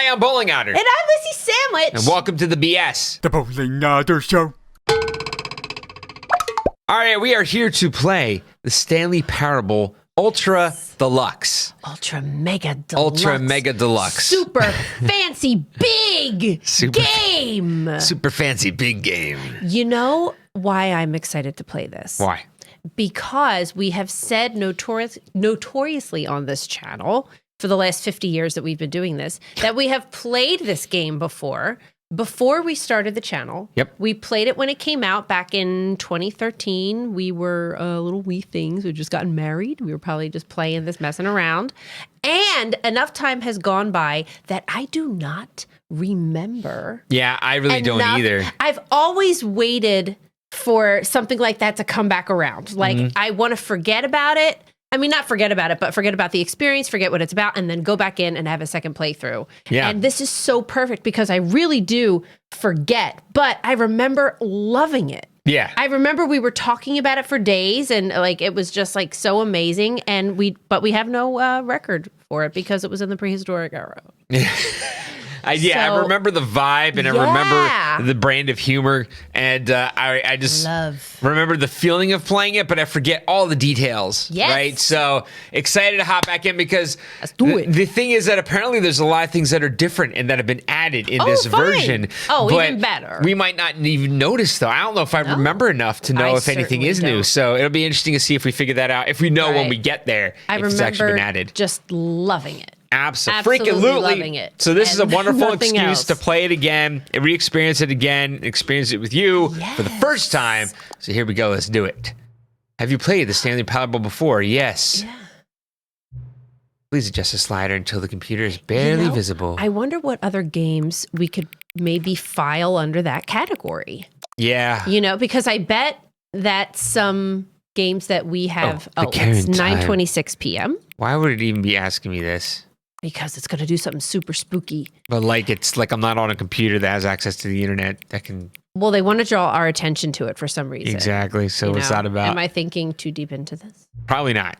Hi, I'm Bowling Otter. And I'm Missy Sandwich. And welcome to the BS. The Bowling Otter Show. All right, we are here to play the Stanley Parable Ultra Deluxe. Ultra Mega Deluxe. Ultra Mega Deluxe. Super fancy big game. Super fancy big game. You know why I'm excited to play this? Why? Because we have said notoriously on this channel for the last 50 years that we've been doing this, that we have played this game before we started the channel. Yep. We played it when it came out back in 2013. We were little wee things. We had just gotten married. We were probably just playing this, messing around. And enough time has gone by that I do not remember. Yeah, I really don't either. I've always waited for something like that to come back around. Like, I want to forget about it. I mean, not forget about it, but forget about the experience, forget what it's about, and then go back in and have a second playthrough. Yeah. And this is so perfect because I really do forget, but I remember loving it. Yeah. I remember we were talking about it for days, and like it was just like so amazing. And we have no record for it because it was in the prehistoric era. I remember the vibe, and I remember the brand of humor, and I just remember the feeling of playing it, but I forget all the details. Yes. Right? So excited to hop back in because Let's do it. The thing is that apparently there's a lot of things that are different and that have been added in this version. Oh, but even better. We might not even notice, though. I don't know if I remember enough to know if anything is new. So it'll be interesting to see if we figure that out. If we know when we get there, if it's actually been added. Just loving it. Absolutely loving it. So this is a wonderful nothing excuse else. to play it again, and re-experience it again, experience it with you for the first time. So here we go. Let's do it. Have you played the Stanley Parable before? Yes. Yeah. Please adjust the slider until the computer is barely visible. I wonder what other games we could maybe file under that category. Yeah. You know, because I bet that some games that we have, it's 9:26 p.m. Why would it even be asking me this? Because it's going to do something super spooky. But it's like I'm not on a computer that has access to the internet that can... Well, they want to draw our attention to it for some reason. Exactly. So what's that about? Am I thinking too deep into this? Probably not.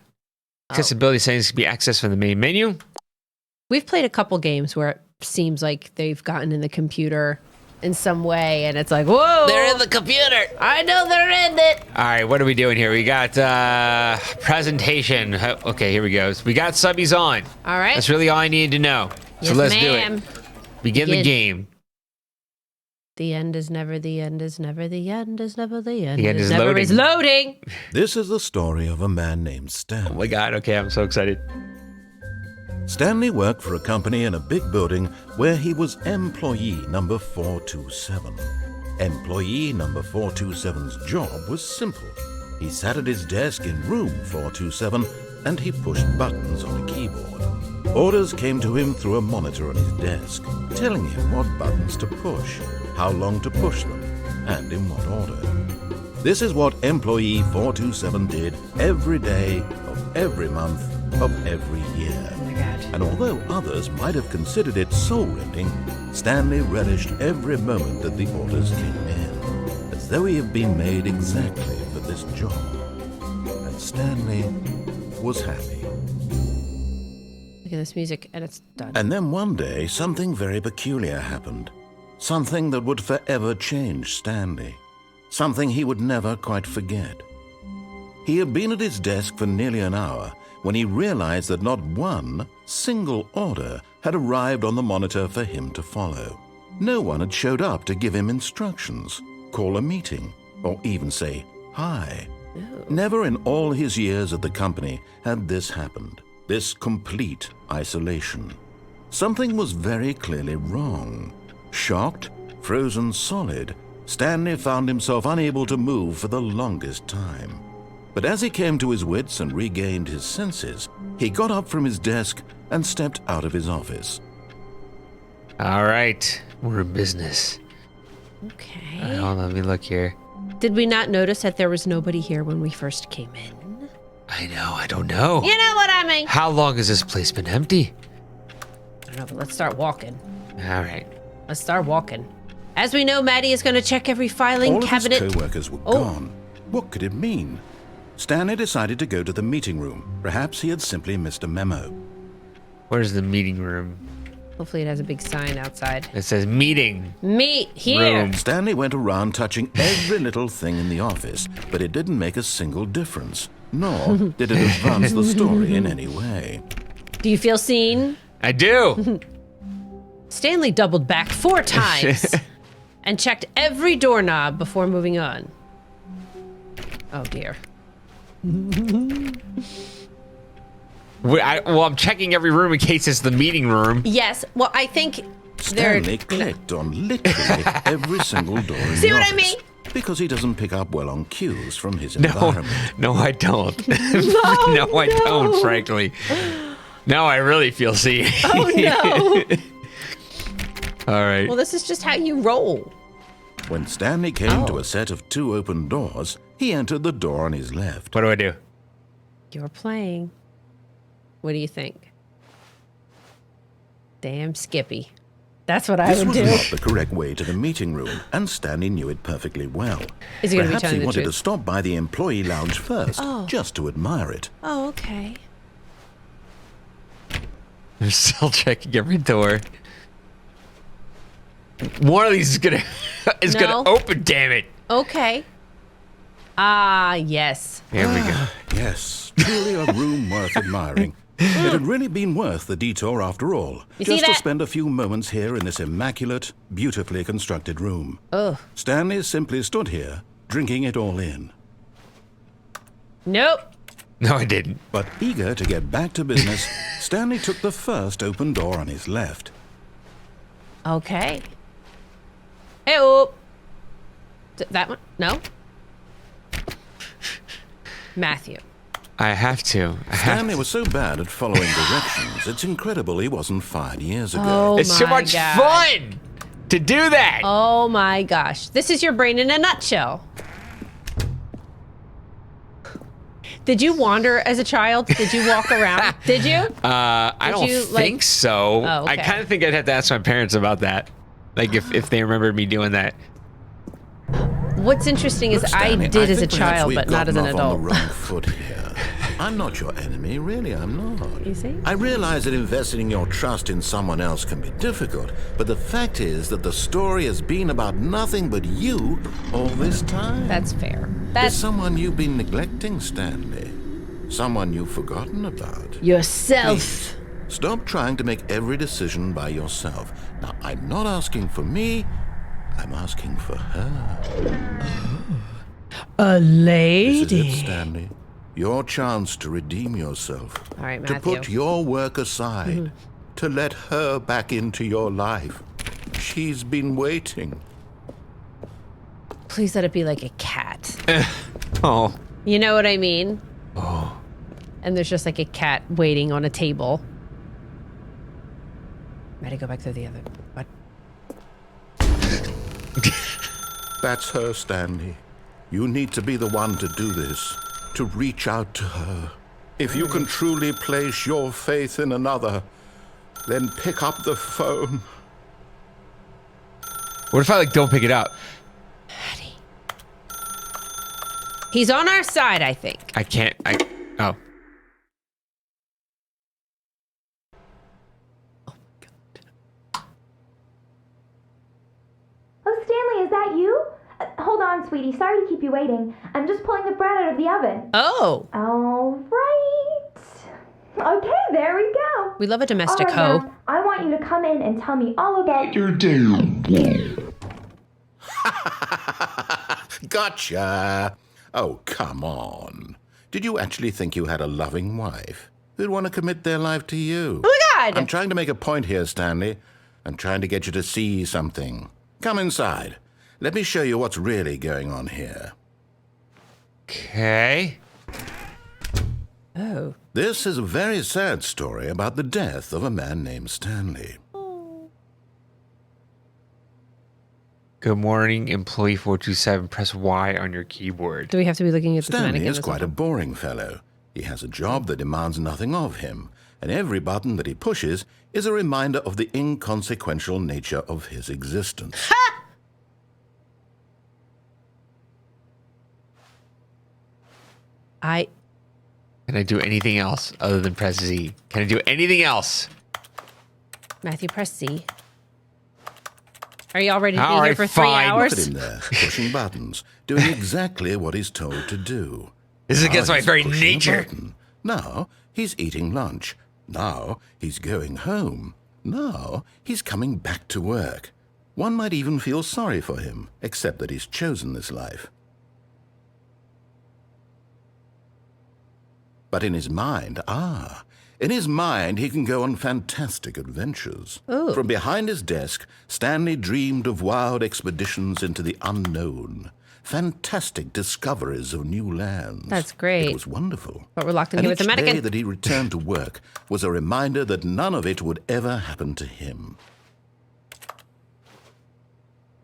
Accessibility settings can be accessed from the main menu. We've played a couple games where it seems like they've gotten in the computer in some way, and it's like, whoa! They're in the computer! I know they're in it! All right, what are we doing here? We got presentation. Okay, here we go. We got subbies on. All right. That's really all I needed to know. Yes, So let's do ma'am. it. Begin the game. The end is never the end is never the end is never the end. The end is never loading. is loading. This is the story of a man named Stanley. Oh my God, okay, I'm so excited. Stanley worked for a company in a big building where he was employee number 427. Employee number 427's job was simple. He sat at his desk in room 427 and he pushed buttons on a keyboard. Orders came to him through a monitor on his desk, telling him what buttons to push, how long to push them, and in what order. This is what employee 427 did every day of every month of every year. And although others might have considered it soul-rending, Stanley relished every moment that the orders came in, as though he had been made exactly for this job. And Stanley was happy. Look at this music, and it's done. And then one day, something very peculiar happened. Something that would forever change Stanley. Something he would never quite forget. He had been at his desk for nearly an hour when he realized that not one single order had arrived on the monitor for him to follow. No one had showed up to give him instructions, call a meeting, or even say hi. Never in all his years at the company had this happened, this complete isolation. Something was very clearly wrong. Shocked, frozen solid, Stanley found himself unable to move for the longest time. But as he came to his wits and regained his senses, he got up from his desk and stepped out of his office. All right, we're in business. Okay. Hold on, let me look here. Did we not notice that there was nobody here when we first came in? I know, I don't know. You know what I mean? How long has this place been empty? I don't know, but let's start walking. All right. Let's start walking. As we know, Maddie is going to check every filing All cabinet. of his co-workers were gone. What could it mean? Stanley decided to go to the meeting room. Perhaps he had simply missed a memo. Where's the meeting room? Hopefully it has a big sign outside. It says meeting. Meet here. Room. Stanley went around touching every little thing in the office, but it didn't make a single difference. Nor did it advance the story in any way. Do you feel seen? I do. Stanley doubled back 4 times and checked every doorknob before moving on. Oh dear. Well, I'm checking every room in case it's the meeting room. Yes. Well, I think Stanley clicked on literally every single door in See the what I office mean? because he doesn't pick up well on cues from his environment. No, I don't. No, I don't, frankly. No, I really feel seen. Oh no. All right. Well, this is just how you roll. When Stanley came to a set of 2 open doors, he entered the door on his left. What do I do? You're playing. What do you think? Damn Skippy. That's what I This would was do. not the correct way to the meeting room, and Stanley knew it perfectly well. Is he going to be Perhaps telling he the wanted truth? to stop by the employee lounge first, just to admire it. Oh, okay. I'm still checking every door. One of these is gonna No. open. Damn it! Okay. Ah, yes. Here we go. Yes, truly a room worth admiring. It had really been worth the detour after all, You see just to that? spend a few moments here in this immaculate, beautifully constructed room. Ugh. Stanley simply stood here, drinking it all in. Nope. No, I didn't. But eager to get back to business, Stanley took the first open door on his left. Okay. Hey, oh. That one? No? Matthew. I have to. Stanley was so bad at following directions, it's incredible he wasn't 5 years ago. Oh, It's too my much God. fun to do that. Oh my gosh. This is your brain in a nutshell. Did you wander as a child? Did you walk around? Did you? I don't you, think so. Oh, I okay. kind of think I'd have to ask my parents about that. Like if they remembered me doing that. What's interesting is Look, I Stanley, did as a think perhaps child, we've but not as an gotten off on adult. the wrong foot here. I'm not your enemy, really, I'm not. You see? I realize that investing your trust in someone else can be difficult, but the fact is that the story has been about nothing but you all this time. That's fair. There's That's someone you've been neglecting, Stanley. Someone you've forgotten about. yourself. Please, stop trying to make every decision by yourself. Now, I'm not asking for me, I'm asking for her. A This is lady. it, Stanley. Your chance to redeem yourself. All right, to Matthew. put your work aside. To let her back into your life. She's been waiting. Please let it be like a cat. Oh. You know what I mean? Oh. And there's just like a cat waiting on a table. I had to go back to the other. What? That's her, Stanley. You need to be the one to do this. To reach out to her. If you can truly place your faith in another, then pick up the phone. What if I don't pick it up? Maddie. He's on our side, I think. I can't. Oh. Oh, Stanley, is that you? Hold on, sweetie. Sorry to keep you waiting. I'm just pulling the bread out of the oven. Oh. All right. Okay, there we go. We love a domestic All right, hoe. now, I want you to come in and tell me all about your Gotcha. Oh, come on. Did you actually think you had a loving wife who'd want to commit their life to you? Oh my God. I'm trying to make a point here, Stanley. I'm trying to get you to see something. Come inside. Let me show you what's really going on here. Okay. Oh. This is a very sad story about the death of a man named Stanley. Good morning, employee 427. Press Y on your keyboard. Do we have to be looking at this Stanley mannequin? is quite a boring fellow. He has a job that demands nothing of him, and every button that he pushes is a reminder of the inconsequential nature of his existence. Can I do anything else other than press Z? Can I do anything else? Matthew, press C. Are you all ready to All be here right, for 3 fine. hours? Look at him there, pushing buttons, doing exactly what he's told to do. This is against Now my he's very pushing a nature. button. Now he's eating lunch. Now he's going home. Now he's coming back to work. One might even feel sorry for him, except that he's chosen this life. But in his mind, in his mind, he can go on fantastic adventures. Ooh. From behind his desk, Stanley dreamed of wild expeditions into the unknown, fantastic discoveries of new lands. That's great. It was wonderful. But we're locked in And here with the each day mannequin. that he returned to work was a reminder that none of it would ever happen to him.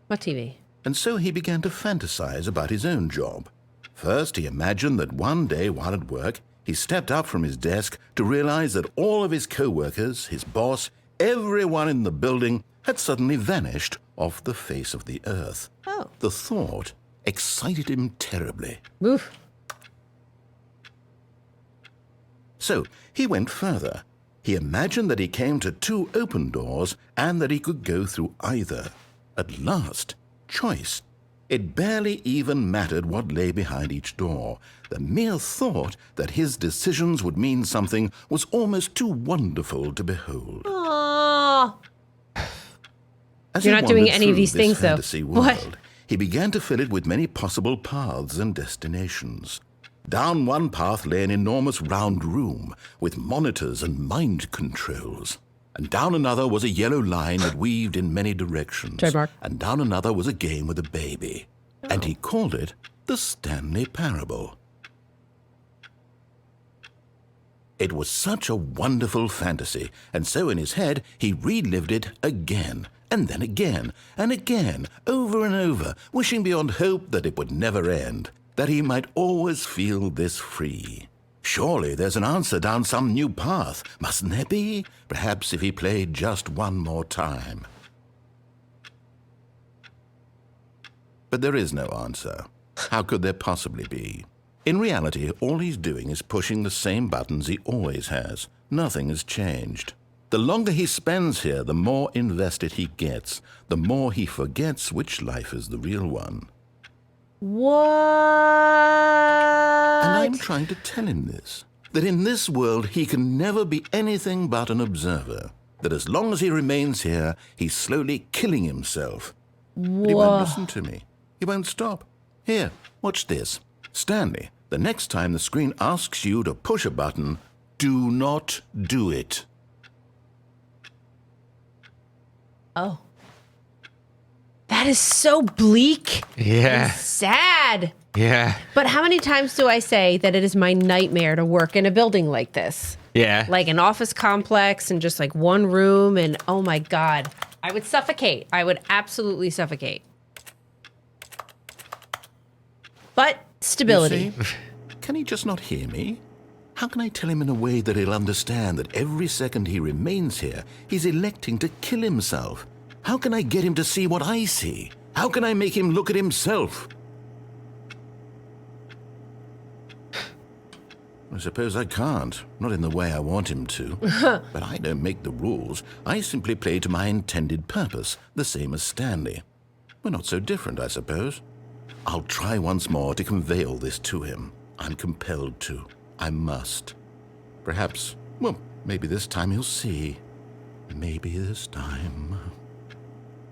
What TV? And so he began to fantasize about his own job. First, he imagined that one day while at work, he stepped up from his desk to realize that all of his co-workers, his boss, everyone in the building had suddenly vanished off the face of the earth. Oh. The thought excited him terribly. Oof. So he went further. He imagined that he came to 2 open doors and that he could go through either. At last, choice. It barely even mattered what lay behind each door. The mere thought that his decisions would mean something was almost too wonderful to behold. Aww. As You're he not doing wandered any of through these this things, though. fantasy What? world, he began to fill it with many possible paths and destinations. Down one path lay an enormous round room with monitors and mind controls. And down another was a yellow line that weaved in many directions. Trademark. And down another was a game with a baby. And he called it the Stanley Parable. It was such a wonderful fantasy, and so in his head he relived it again, and then again, and again, over and over, wishing beyond hope that it would never end, that he might always feel this free. Surely there's an answer down some new path, mustn't there be? Perhaps if he played just one more time. But there is no answer. How could there possibly be? In reality, all he's doing is pushing the same buttons he always has. Nothing has changed. The longer he spends here, the more invested he gets, the more he forgets which life is the real one. What? And I'm trying to tell him this, that in this world he can never be anything but an observer, that as long as he remains here, he's slowly killing himself. But he won't listen to me. He won't stop. Here, watch this. Stanley, the next time the screen asks you to push a button, do not do it. Oh. That is so bleak. Yeah. And sad. Yeah. But how many times do I say that it is my nightmare to work in a building like this? Yeah. Like an office complex and just like one room and oh my God. I would suffocate. I would absolutely suffocate. But stability. You see? Can he just not hear me? How can I tell him in a way that he'll understand that every second he remains here, he's electing to kill himself? How can I get him to see what I see? How can I make him look at himself? I suppose I can't, not in the way I want him to. But I don't make the rules. I simply play to my intended purpose, the same as Stanley. We're not so different, I suppose. I'll try once more to convey all this to him. I'm compelled to. I must. Perhaps, well, maybe this time he'll see. Maybe this time.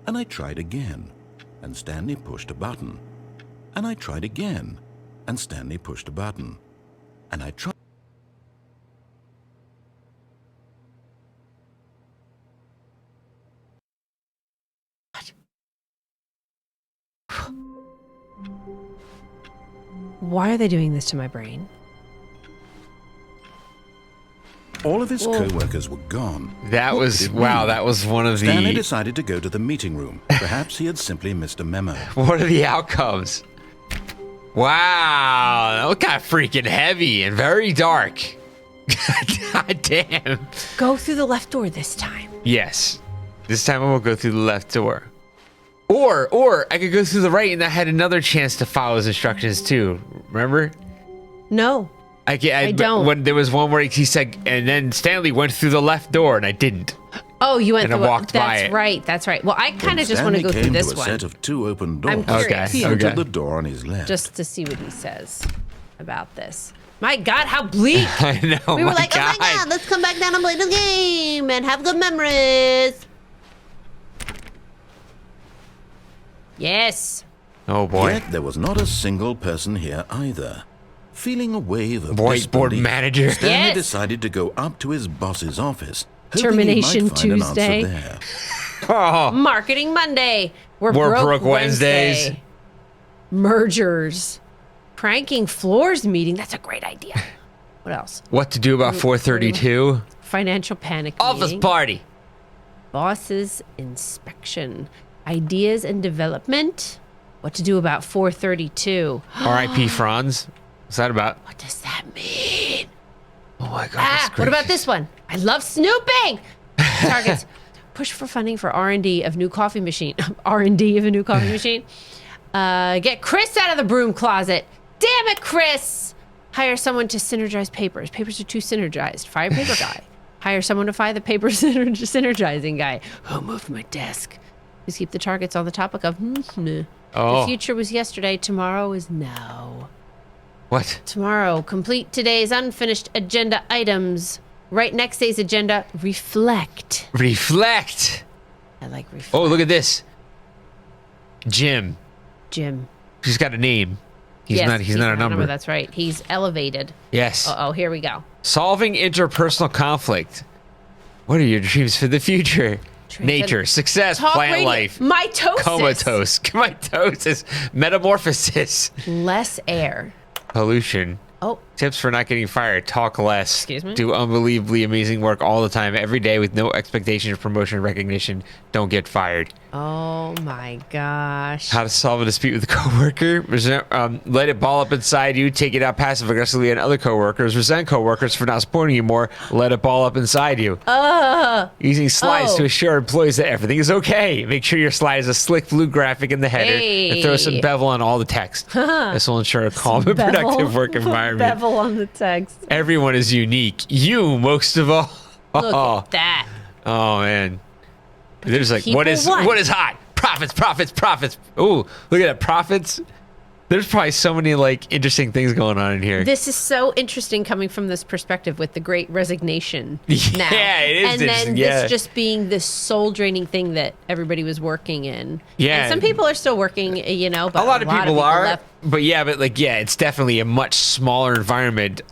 And I tried again, and Stanley pushed a button. And I tried again, and Stanley pushed a button. And I tried. Why are they doing this to my brain? All of his co-workers were gone. That What was, did it wow, mean? that was one of Stanley the, decided to go to the meeting room. Perhaps he had simply missed a memo. what are the outcomes? Wow, that was kind of freaking heavy and very dark. God damn. Go through the left door this time. Yes. This time I will go through the left door. Or I could go through the right and I had another chance to follow his instructions too. Remember? No. I don't. When there was one where he said, and then Stanley went through the left door and I didn't. Oh, you went And I through walked by That's it. right. That's right. Well, I kind When of just want to Stanley go through came this to a one set of 2 open doors. I'm curious. Okay. He entered the door on his left. just to see what he says about this. My God, how bleak! I know. We were my like, God. oh my God, let's come back down and play this game and have good memories. Yes. Oh boy. Yet there was not a single person here either. Feeling a wave of Whiteboard disbelief, Yes. manager. Stanley decided to go up to his boss's office, hoping Termination he might find Tuesday. an answer there. Oh, Marketing Monday. We're broke Wednesdays. Wednesday. Mergers. Pranking floors meeting. That's a great idea. What else? what to do about 432? Financial panic Office meeting. party. Bosses inspection. Ideas and development. What to do about 432. R.I.P. Franz. What's that about? What does that mean? Oh my God. that's What great. about this one? I love snooping. Targets. Push for funding for R&D of new coffee machine. R&D of a new coffee machine. Get Chris out of the broom closet. Damn it, Chris. Hire someone to synergize papers. Papers are too synergized. Fire paper guy. Hire someone to fire the paper synergizing guy. Who moved my desk? Please keep the targets on the topic of The Oh. future was yesterday. Tomorrow is now. What? Tomorrow, complete today's unfinished agenda items. Right next day's agenda, reflect. Reflect. I like reflect. Oh, look at this. Jim. Jim. He's got a name. He's Yes, not a number. That's right. He's elevated. Yes. Uh-oh, here we go. Solving interpersonal conflict. What are your dreams for the future? Nature, success, Talk plant radio. life, Mitosis. comatose, metamorphosis, Less air. pollution. Oh, Tips for not getting fired. Talk less. Excuse me? Do unbelievably amazing work all the time, every day with no expectation of promotion or recognition. Don't get fired. oh my gosh. How to solve a dispute with a coworker. Let it ball up inside you. Take it out passive aggressively on other coworkers. Resent coworkers for not supporting you more. Let it ball up inside you. Using slides to assure employees that everything is okay. Make sure your slide has a slick blue graphic in the header and throw some Hey. bevel on all the text. This will ensure a calm and productive work environment. Bevel on the text. Everyone is unique. You most of all. Look at that. Oh man. There's like what people want. is hot? Profits. Ooh, look at that. Profits. There's probably so many like interesting things going on in here. This is so interesting coming from this perspective with the Great Resignation. Now. Yeah, it is And interesting, then yeah. this just being this soul draining thing that everybody was working in. Yeah. And some people are still working, you know, but a lot of people are, left. but it's definitely a much smaller environment.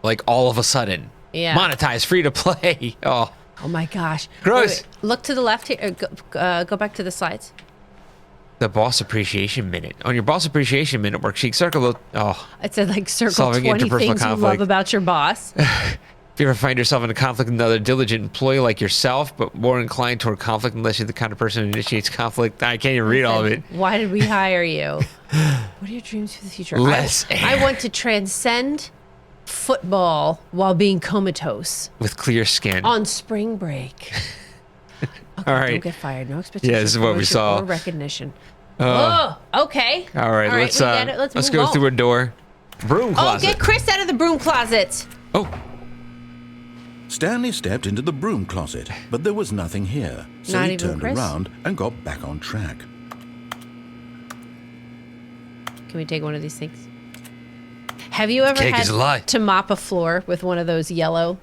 Like all of a sudden, Yeah. monetized, free to play. Oh, Oh my gosh. Gross. Look to the left here. Go back to the slides. the boss appreciation minute. On your boss appreciation minute worksheet, circle the. Oh, It said like circle Solving 20 interpersonal things you love conflict. about your boss. if you ever find yourself in a conflict with another diligent employee like yourself, but more inclined toward conflict unless you're the kind of person who initiates conflict, I can't even read all of it. Why did we hire you? What are your dreams for the future? Less I air. want to transcend football while being comatose With clear skin. on spring break. All right. Don't get fired. No expectation. Yeah, this is what we promotion saw. Or recognition. Oh, okay. All right, we let's get it. Let's move go on. through a door. Broom Oh, closet. get Chris out of the broom closet. Oh, Stanley stepped into the broom closet, but there was nothing here. So Not he even turned Chris? around and got back on track. Can we take one of these things? Have you ever Cake had is a lie. to mop a floor with one of those yellow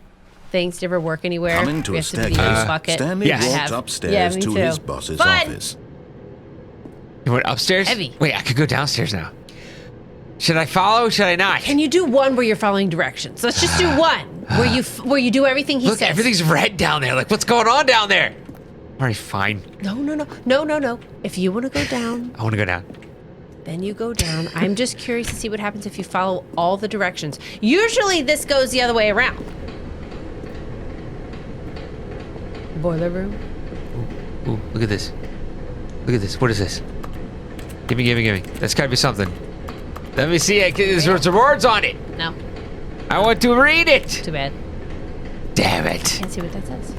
things? Did you ever work anywhere? Coming to We a have to put steady a use pace, bucket. Stanley Yes. I walked have. upstairs Yeah, me to too. his boss's Fun. office. you went upstairs? Heavy. Wait, I could go downstairs now. Should I follow? Should I not? Can you do one where you're following directions? Let's just do one where you do everything he Look, says. everything's red down there. Like, what's going on down there? All right, fine. No. If you want to go down, I want to go down. then you go down. I'm just curious to see what happens if you follow all the directions. Usually this goes the other way around. Boiler room. Ooh, look at this. Look at this. What is this? Give me. That's got to be something. Let me see it. There's some words on it. No, I want to read it. too bad. Damn it. Can't see what that says.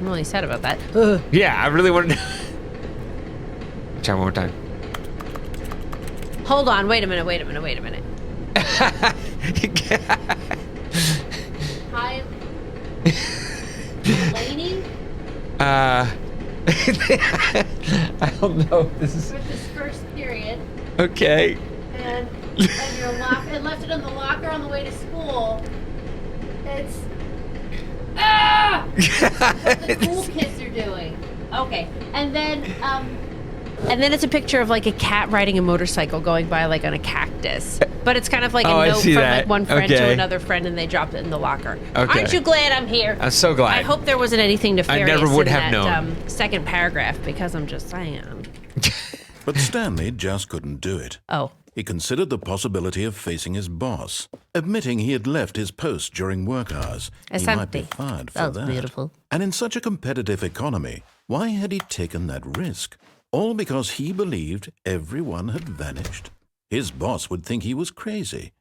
I'm really sad about that. Ugh. Yeah, I really want to. Try one more time. Hold on. Wait a minute. Hi. Laney? I don't know. This is This first period, okay. and your lock, and left it in the locker on the way to school. It's what the cool kids are doing. Okay, and then it's a picture of like a cat riding a motorcycle going by like on a cactus. But it's kind of like a I note see from that. like one friend to Okay. another friend, and they dropped it in the locker. Okay. Aren't you glad I'm here? I'm so glad. I hope there wasn't anything nefarious never would in have that known. second paragraph, because I'm just saying. But Stanley just couldn't do it. Oh. He considered the possibility of facing his boss, admitting he had left his post during work hours. It's he might be empty. fired for That's that. beautiful. And in such a competitive economy, why had he taken that risk? All because he believed everyone had vanished. His boss would think he was crazy.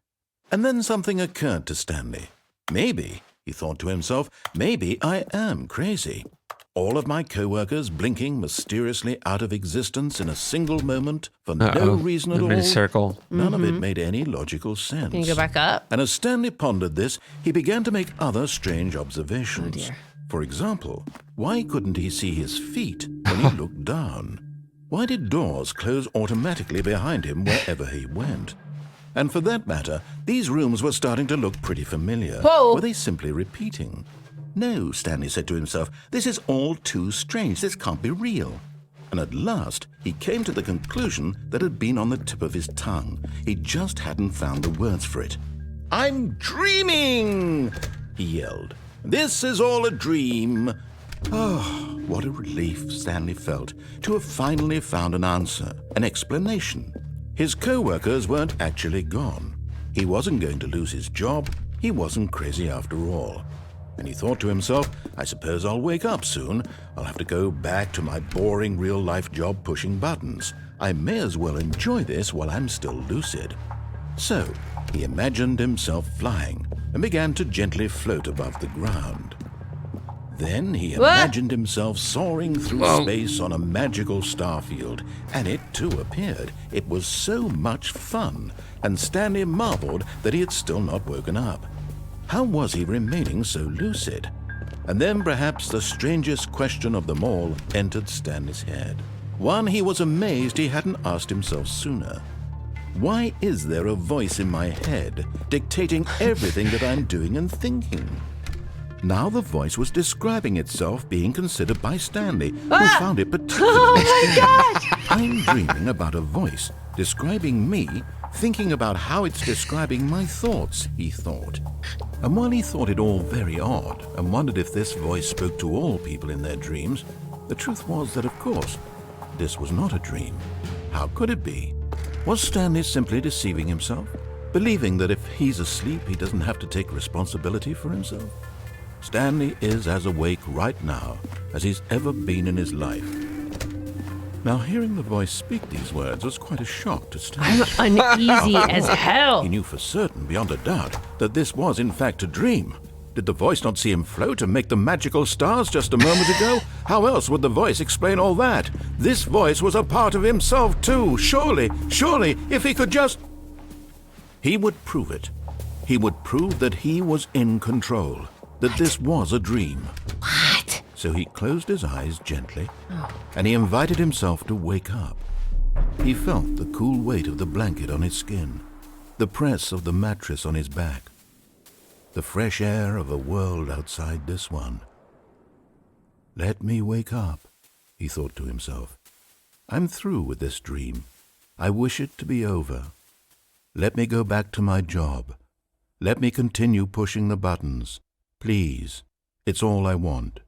And then something occurred to Stanley. Maybe, he thought to himself, maybe I am crazy. All of my co-workers blinking mysteriously out of existence in a single moment for no reason at I'm in a all. circle. None of it made any logical sense. Can you go back up? And as Stanley pondered this, he began to make other strange observations. Oh, dear. For example, why couldn't he see his feet when he looked down? Why did doors close automatically behind him wherever he went? And for that matter, these rooms were starting to look pretty familiar. Whoa. Were they simply repeating? No, Stanley said to himself, this is all too strange. This can't be real. And at last, he came to the conclusion that had been on the tip of his tongue. He just hadn't found the words for it. I'm dreaming, he yelled. This is all a dream. Oh, what a relief Stanley felt to have finally found an answer, an explanation. His co-workers weren't actually gone. He wasn't going to lose his job. He wasn't crazy after all. And he thought to himself, I suppose I'll wake up soon. I'll have to go back to my boring real-life job pushing buttons. I may as well enjoy this while I'm still lucid. So he imagined himself flying and began to gently float above the ground. Then he imagined himself soaring through space on a magical starfield, and it too appeared. It was so much fun, and Stanley marveled that he had still not woken up. How was he remaining so lucid? And then perhaps the strangest question of them all entered Stanley's head. One he was amazed he hadn't asked himself sooner. Why is there a voice in my head dictating everything that I'm doing and thinking? Now the voice was describing itself being considered by Stanley, who found it particularly strange. I'm dreaming about a voice describing me, thinking about how it's describing my thoughts, he thought. And while he thought it all very odd and wondered if this voice spoke to all people in their dreams, the truth was that, of course, this was not a dream. How could it be? Was Stanley simply deceiving himself, believing that if he's asleep, he doesn't have to take responsibility for himself? Stanley is as awake right now as he's ever been in his life. Now, hearing the voice speak these words was quite a shock to Stanley. I'm uneasy as hell. He knew for certain, beyond a doubt, that this was in fact a dream. Did the voice not see him float and make the magical stars just a moment ago? How else would the voice explain all that? This voice was a part of himself too. Surely, if he could just... He would prove it. He would prove that he was in control, that this was a dream. What? So he closed his eyes gently, and he invited himself to wake up. He felt the cool weight of the blanket on his skin, the press of the mattress on his back, the fresh air of a world outside this one. Let me wake up, he thought to himself. I'm through with this dream. I wish it to be over. Let me go back to my job. Let me continue pushing the buttons. Please, it's all I want.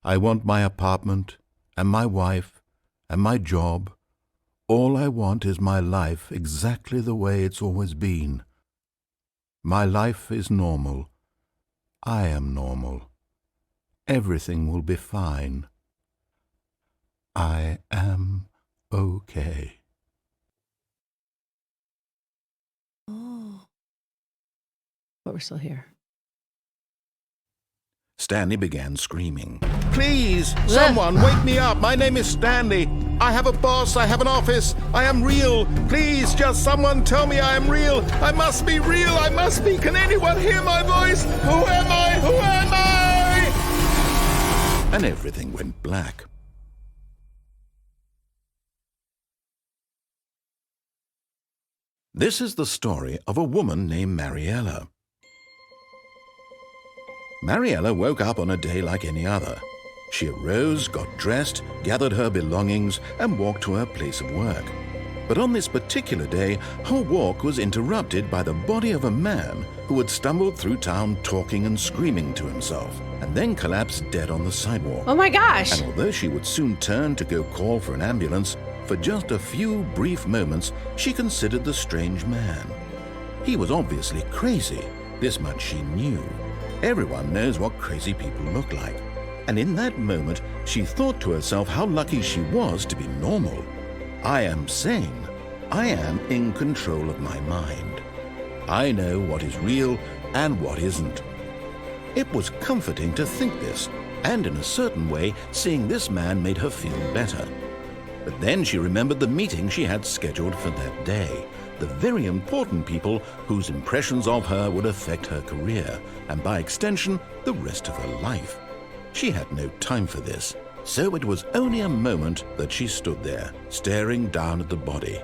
I want my apartment, and my wife, and my job. All I want is my life exactly the way it's always been. My life is normal. I am normal. Everything will be fine. I am okay. Oh. But we're still here. Stanley began screaming. Please, someone wake me up. My name is Stanley. I have a boss. I have an office. I am real. Please, just someone tell me I am real. I must be real. I must be. Can anyone hear my voice? Who am I? Who am I? and everything went black. This is the story of a woman named Mariella. Mariella woke up on a day like any other. She arose, got dressed, gathered her belongings, and walked to her place of work. But on this particular day, her walk was interrupted by the body of a man who had stumbled through town talking and screaming to himself, and then collapsed dead on the sidewalk. Oh my gosh. And although she would soon turn to go call for an ambulance, for just a few brief moments, she considered the strange man. He was obviously crazy. This much she knew. Everyone knows what crazy people look like. And in that moment, she thought to herself how lucky she was to be normal. I am sane. I am in control of my mind. I know what is real and what isn't. It was comforting to think this, and in a certain way, seeing this man made her feel better. But then she remembered the meeting she had scheduled for that day, the very important people whose impressions of her would affect her career, and by extension, the rest of her life. She had no time for this, so it was only a moment that she stood there, staring down at the body.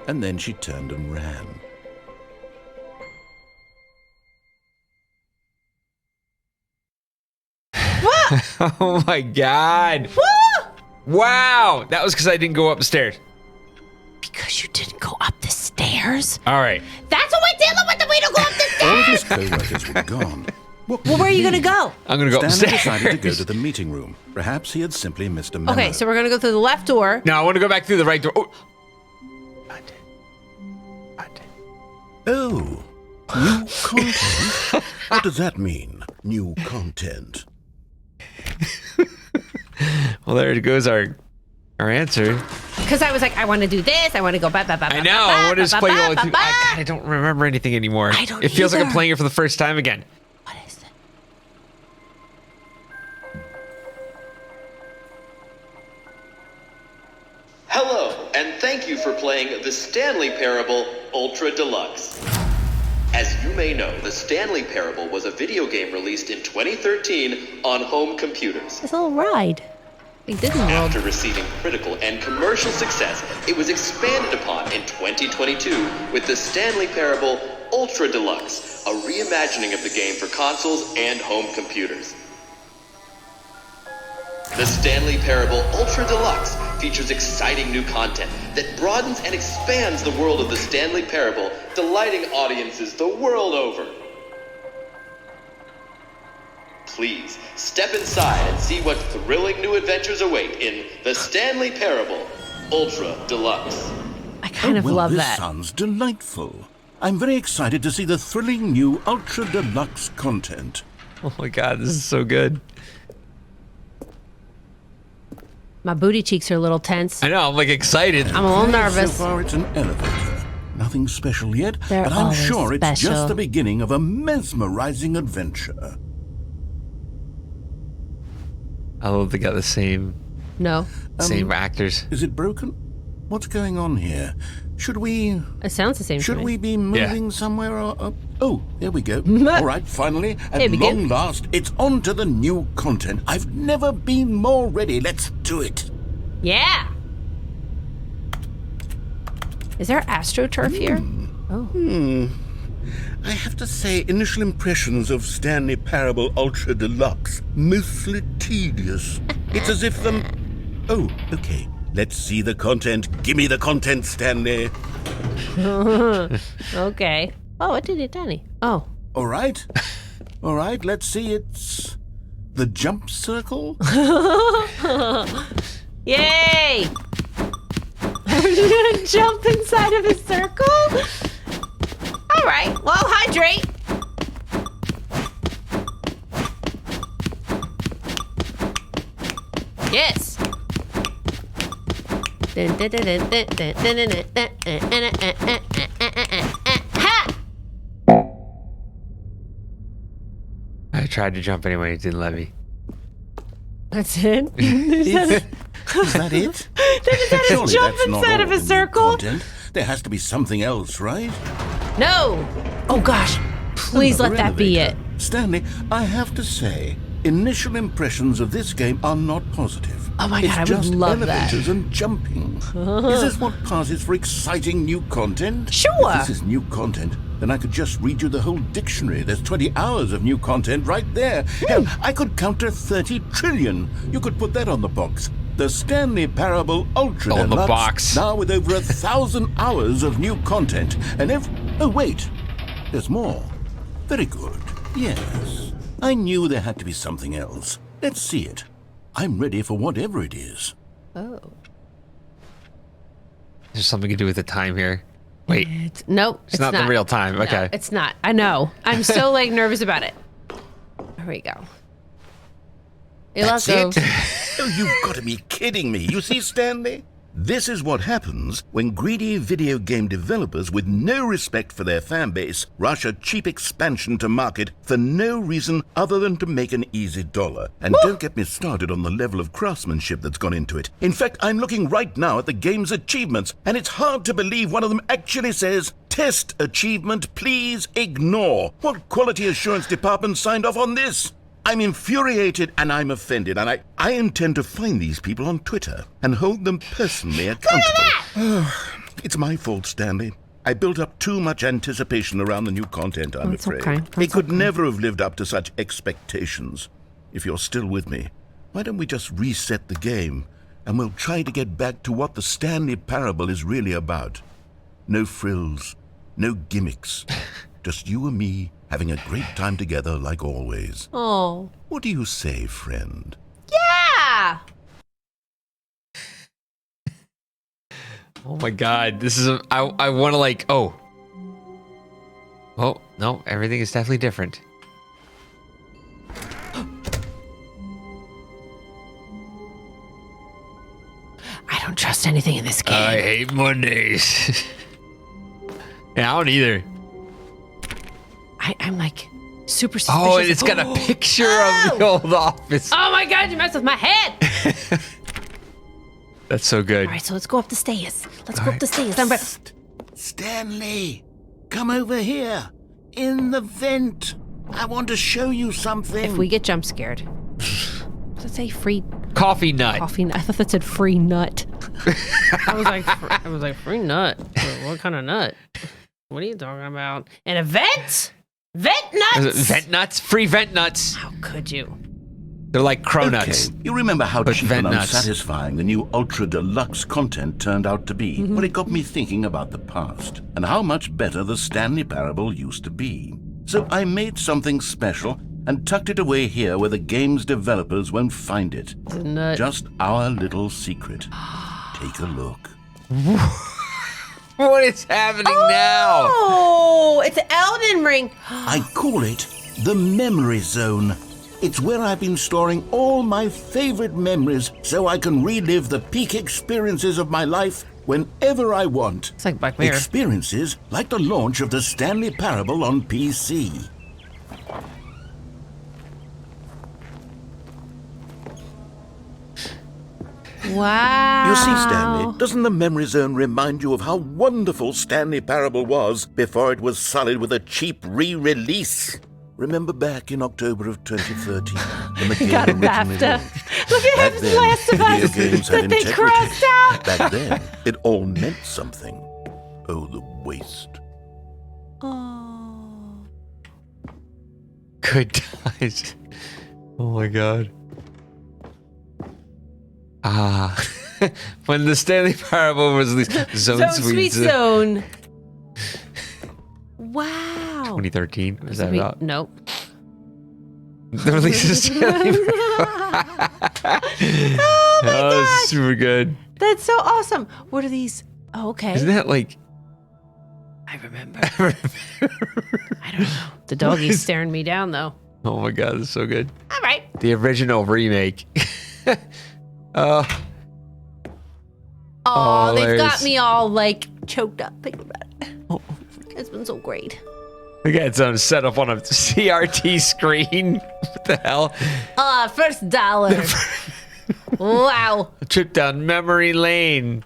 And then she turned and ran. Oh my God. Wow. That was because I didn't go up the stairs. Because you didn't go up the stairs? All right. That's what we're dealing with, that we don't go up the All of stairs. his co-workers were gone. Well, where are you going to go? I'm going to go Stanley upstairs. decided to go to the meeting room. Perhaps he had simply missed a memo. Okay, so we're going to go through the left door. No, I want to go back through the right door. Oh. Oh, new content? What does that mean, new content? Well, there goes our answer. Because I was like, I want to do this. I want to go ba ba ba. I know. I want to just play it all through. I don't remember anything anymore. I don't It feels like I'm either. playing it for the first time again. What is it? Hello, and thank you for playing the Stanley Parable Ultra Deluxe. As you may know, the Stanley Parable was a video game released in 2013 on home computers. This little ride. Like Disney World. After receiving critical and commercial success, it was expanded upon in 2022 with the Stanley Parable Ultra Deluxe, a reimagining of the game for consoles and home computers. The Stanley Parable Ultra Deluxe features exciting new content that broadens and expands the world of the Stanley Parable, delighting audiences the world over. Please, step inside and see what thrilling new adventures await in the Stanley Parable Ultra Deluxe. I kind of well, love this that. sounds delightful. I'm very excited to see the thrilling new Ultra Deluxe content. Oh my God, this is so good. My booty cheeks are a little tense. I know. I'm like excited. I'm a little nervous. So far, it's an elevator. Nothing special yet, They're but I'm always sure it's special. just the beginning of a mesmerizing adventure. I love they got the same No. same actors. Is it broken? What's going on here? Should we It sounds the same to Should me. we be moving somewhere? Or, oh, there we go. All right, finally, There at we long go. last, it's on to the new content. I've never been more ready. Let's do it. Yeah. Is there AstroTurf here? Oh. I have to say, initial impressions of Stanley Parable Ultra Deluxe, mostly tedious. It's as if Oh, okay. Let's see the content. Give me the content, Stanley. Okay. Oh, what did it, Danny? Oh. All right. All right, let's see. It's the jump circle. Yay! Are you gonna jump inside of a circle? All right. Well, hydrate. Yes. Ha! I tried to jump anyway. It didn't let me. That's it. Is that it? Surely jump that's not inside all of a the new circle. content. There has to be something else, right? No. Oh gosh. Please Another let that be it. elevator. Stanley, I have to say, Initial impressions of this game are not positive. Oh my God, I it's would just love that. elevators and jumping. Is this what passes for exciting new content? Sure. If this is new content, then I could just read you the whole dictionary. There's 20 hours of new content right there. Hell, I could counter 30 trillion. You could put that on the box. The Stanley Parable Ultra On the Deluxe, box. now with over 1,000 hours of new content. And oh wait, there's more. Very good. Yes. I knew there had to be something else. Let's see it. I'm ready for whatever it is. Oh. There's something to do with the time here. Wait, Nope. it's not the real time. No, Okay. it's not. I know. I'm so like nervous about it. There we go. That's it? Oh, you've got to be kidding me. You see, Stanley? This is what happens when greedy video game developers with no respect for their fan base rush a cheap expansion to market for no reason other than to make an easy dollar. And don't get me started on the level of craftsmanship that's gone into it. In fact, I'm looking right now at the game's achievements, and it's hard to believe one of them actually says, "Test achievement, please ignore." What quality assurance department signed off on this? I'm infuriated and I'm offended, and I intend to find these people on Twitter and hold them personally accountable. It's my fault, Stanley. I built up too much anticipation around the new content, I'm That's afraid. okay. It could never have lived up to such expectations. If you're still with me, why don't we just reset the game and we'll try to get back to what the Stanley Parable is really about. No frills, no gimmicks, just you and me having a great time together like always. Oh. What do you say, friend? Yeah. Oh my God, this is I want to like, oh, no, everything is definitely different. I don't trust anything in this game. I hate Mondays. Yeah, I don't either. I'm like super suspicious. Oh, and it's got a picture of the old office. Oh my God, you messed with my head. That's so good. All right, so let's go up the stairs. Let's go up the stairs. I'm ready. Stanley, come over here. In the vent. I want to show you something. If we get jump scared. Does it say free Coffee nut. coffee nut? I thought that said free nut. I was like, free nut? What kind of nut? What are you talking about? An event? Vent nuts? Vent nuts? Free vent nuts. How could you? They're like cronuts. Okay, you remember how But cheap vent and nuts. unsatisfying the new Ultra Deluxe content turned out to be? Well, it got me thinking about the past and how much better the Stanley Parable used to be. So I made something special and tucked it away here where the game's developers won't find it. It's a nut. Just our little secret. Take a look. What is happening now? Oh, it's Elden Ring. I call it the Memory Zone. It's where I've been storing all my favorite memories so I can relive the peak experiences of my life whenever I want. It's like Black Mirror. Experiences like the launch of the Stanley Parable on PC. Wow. You see, Stanley, doesn't the Memory Zone remind you of how wonderful Stanley Parable was before it was sullied with a cheap re-release? Remember back in October of 2013 when the game got a originally BAFTA. launched? Look at Back him, then, Last of video Us, games that had they integrity. crossed out. Back then, it all meant something. Oh, the waste. Oh. Good times. Oh my God. When the Stanley Parable was released, Zone Sweet Zone. Wow. 2013. Was that Sweet- about? Nope. The release of Stanley Oh my Oh, gosh. that's super good. That's so awesome. What are these? Oh, okay. Isn't that like? I remember. I don't know. The doggy's staring me down, though. Oh my God, that's so good. All right. The original remake. Oh, Oh, they've got there's- me all like choked up thinking about it. It's been so great. We got its own setup on a CRT screen. What the hell? First dollar. Wow. A trip down memory lane.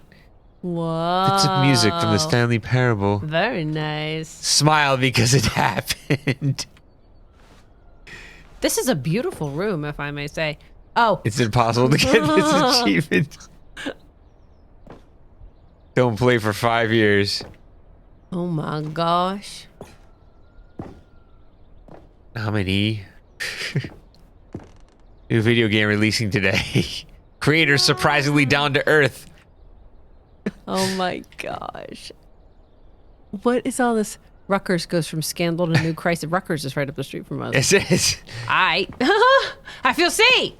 Whoa. Bits of music from the Stanley Parable. Very nice. Smile because it happened. This is a beautiful room, if I may say. Oh, It's impossible to get this achievement. Don't play for 5 years. oh my gosh. Nominee. New video game releasing today. Creator surprisingly down to earth. Oh my gosh. What is all this? Rutgers goes from scandal to new crisis. Rutgers is right up the street from us. Yes, it is. I feel C.